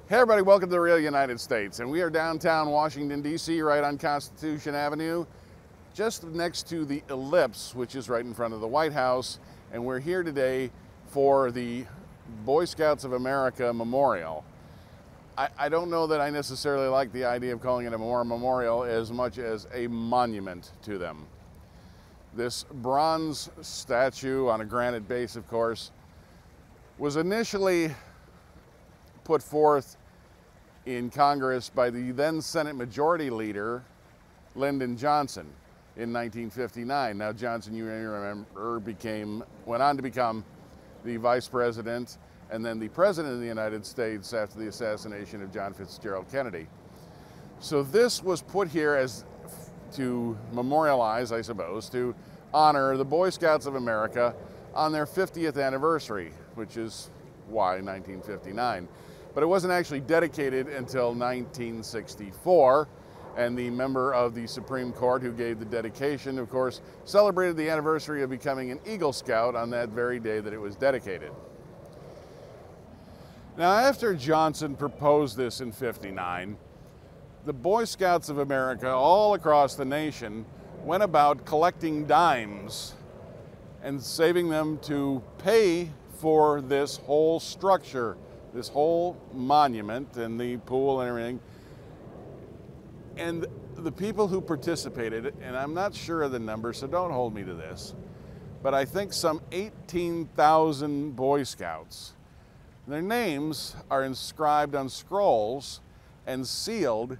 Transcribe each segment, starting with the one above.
Hey everybody, welcome to the real United States. And we are downtown Washington, D.C., right on Constitution Avenue, just next to the Ellipse, which is right in front of the White House. And we're here today for the Boy Scouts of America Memorial. I don't know that I necessarily like the idea of calling it a memorial as much as a monument to them. This bronze statue on a granite base, of course, was initially put forth in Congress by the then Senate Majority Leader, Lyndon Johnson, in 1959. Now Johnson, you may remember, went on to become the Vice President and then the President of the United States after the assassination of John Fitzgerald Kennedy. So this was put here as to memorialize, I suppose, to honor the Boy Scouts of America on their 50th anniversary, which is why 1959. But it wasn't actually dedicated until 1964, and the member of the Supreme Court who gave the dedication, of course, celebrated the anniversary of becoming an Eagle Scout on that very day that it was dedicated. Now, after Johnson proposed this in '59, the Boy Scouts of America all across the nation went about collecting dimes and saving them to pay for this whole structure, this whole monument and the pool and everything. And the people who participated, and I'm not sure of the number, so don't hold me to this, but I think some 18,000 Boy Scouts. Their names are inscribed on scrolls and sealed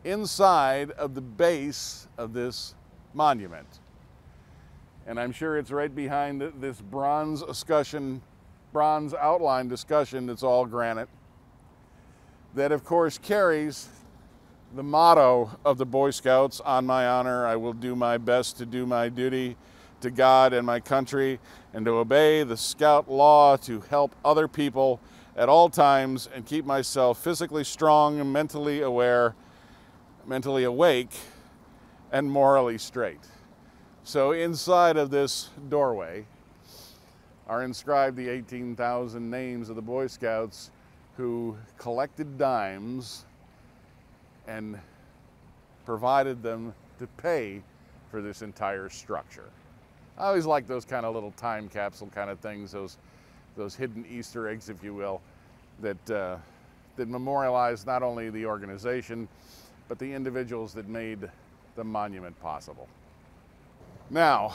inside of the base of this monument. And I'm sure it's right behind this bronze outline discussion that's all granite, that of course carries the motto of the Boy Scouts: "On my honor, I will do my best to do my duty to God and my country, and to obey the Scout law, to help other people at all times, and keep myself physically strong and mentally awake, and morally straight." So inside of this doorway are inscribed the 18,000 names of the Boy Scouts who collected dimes and provided them to pay for this entire structure. I always like those kind of little time capsule kind of things, those hidden Easter eggs, if you will, that memorialize not only the organization, but the individuals that made the monument possible. Now,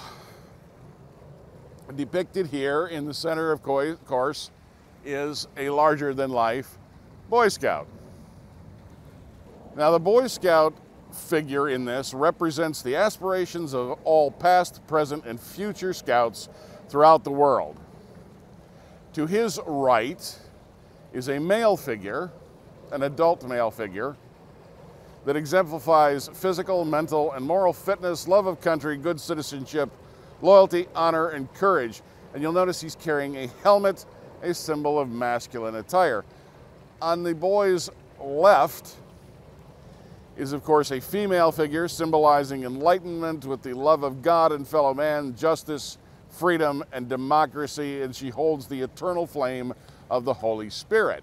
depicted here in the center, of course, is a larger-than-life Boy Scout. Now, the Boy Scout figure in this represents the aspirations of all past, present, and future Scouts throughout the world. To his right is a male figure, an adult male figure, that exemplifies physical, mental, and moral fitness, love of country, good citizenship, loyalty, honor, and courage. And you'll notice he's carrying a helmet, a symbol of masculine attire. On the boy's left is, of course, a female figure symbolizing enlightenment with the love of God and fellow man, justice, freedom, and democracy, and she holds the eternal flame of the Holy Spirit.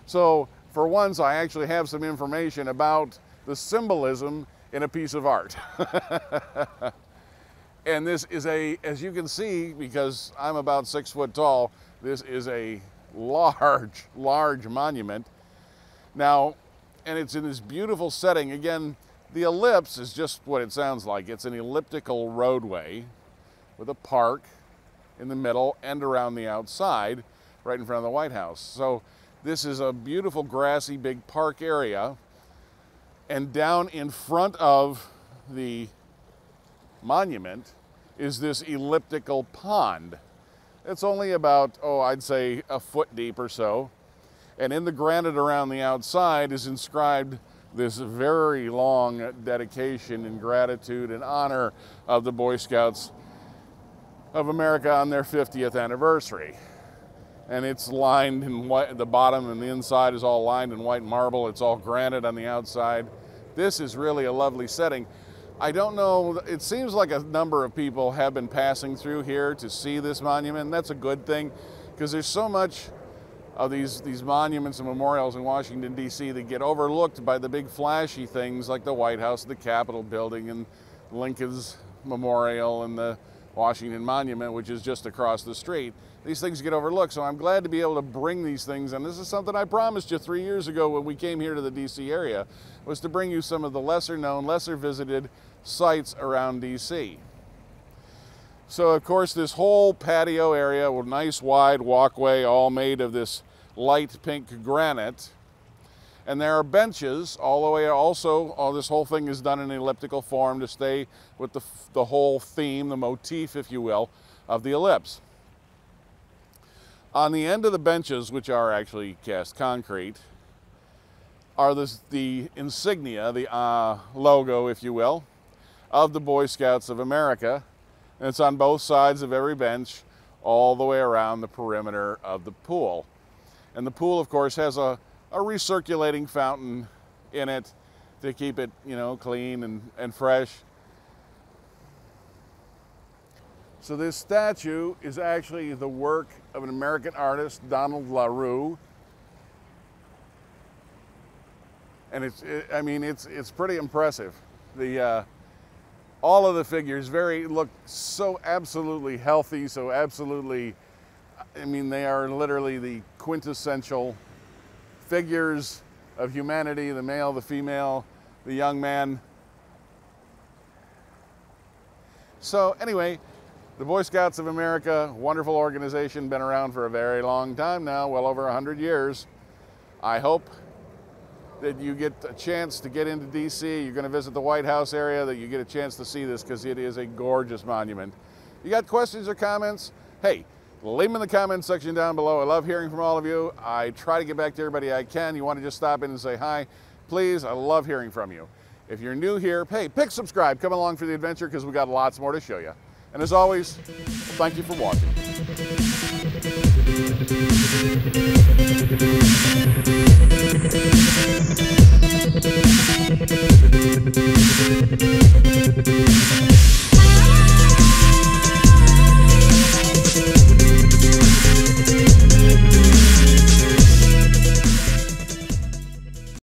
So, for once, I actually have some information about the symbolism in a piece of art. And this is as you can see, because I'm about 6 foot tall, this is a large, large monument. Now, and it's in this beautiful setting. Again, the Ellipse is just what it sounds like. It's an elliptical roadway with a park in the middle and around the outside, right in front of the White House. So this is a beautiful grassy big park area, and down in front of the monument is this elliptical pond. It's only about, I'd say a foot deep or so. And in the granite around the outside is inscribed this very long dedication in gratitude and honor of the Boy Scouts of America on their 50th anniversary. And it's lined in white, the bottom and the inside is all lined in white marble. It's all granite on the outside. This is really a lovely setting. I don't know, it seems like a number of people have been passing through here to see this monument, and that's a good thing, because there's so much of these monuments and memorials in Washington, D.C. that get overlooked by the big flashy things like the White House, the Capitol building, and Lincoln's Memorial and the Washington Monument, which is just across the street. These things get overlooked, so I'm glad to be able to bring these things, and this is something I promised you 3 years ago when we came here to the D.C. area, was to bring you some of the lesser known, lesser visited sites around D.C. So of course this whole patio area with a nice wide walkway all made of this light pink granite, and there are benches all the way. Also, this whole thing is done in an elliptical form to stay with the whole theme, the motif, if you will, of the ellipse. On the end of the benches, which are actually cast concrete, are the insignia, the logo, if you will, of the Boy Scouts of America. And it's on both sides of every bench, all the way around the perimeter of the pool. And the pool, of course, has a recirculating fountain in it to keep it, you know, clean and fresh. So this statue is actually the work of an American artist, Donald LaRue. And it's pretty impressive. All of the figures look so absolutely healthy, so absolutely, they are literally the quintessential figures of humanity, the male, the female, the young man. So anyway, the Boy Scouts of America, wonderful organization, been around for a very long time now, well over 100 years. I hope that you get a chance to get into D.C., you're going to visit the White House area, that you get a chance to see this because it is a gorgeous monument. You got questions or comments? Hey, leave them in the comments section down below. I love hearing from all of you. I try to get back to everybody I can. You want to just stop in and say hi, please, I love hearing from you. If you're new here, hey, pick subscribe, come along for the adventure because we got lots more to show you. And as always, thank you for watching.